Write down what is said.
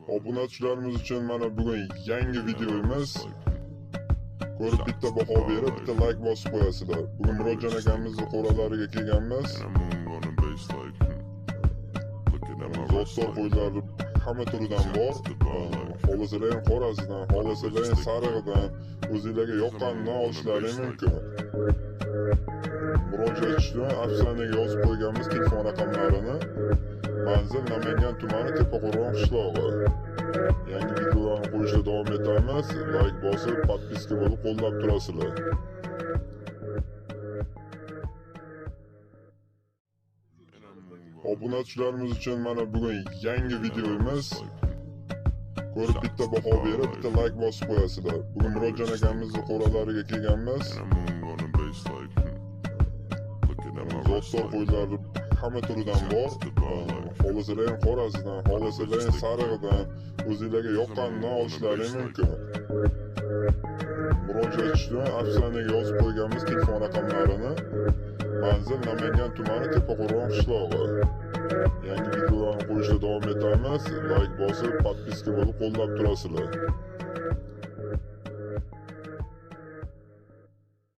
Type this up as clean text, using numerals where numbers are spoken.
Obunachilarimiz uchun mana bugun yangi videomiz. Ko'rib bitta baho berib, bitta like bosib qo'yasizlar. Bugun Murodjon akamizning qo'ralariga kelganmiz. Zo'rso'r qo'ylari hamma turidan bor. Xohlasalar qorasidan, xohlasalar sarig'idan, o'zingizlarga yoqqanidan olishlaringiz mumkin. Murojaat uchun afsonaga yozib qo'yganmiz telefon raqamlarini. Manzil Namangan tumani Tepaqo'rg'on qishlog'i. Yangi videolarni qo'yishda davom etamiz. Like bosib, podpiska bo'lib qo'llab turasizlar. Obunachilarimiz uchun mana bugun yangi videomiz. Ko'rib bitta baho berib, bitta like bosib qo'yasizlar. Bugun Murodjon akamizning qo'ralariga kelganmiz. Zo'rso'r qo'ylari hamma turidan bor. Xohlasalar qorasidan, xohlasalar sarig'idan, o'zingizlarga yoqqanidan olishlaringiz mumkin. Murojaat uchun afsonaga yozib qo'yganmiz telefon raqamlarini. Manzil Namangan tumani Tepaqo'rg'on qishlog'i. Yangi videolarni qo'yishda davom etamiz. Like bosib, podpiska bo'lib qo'llab turasizlar.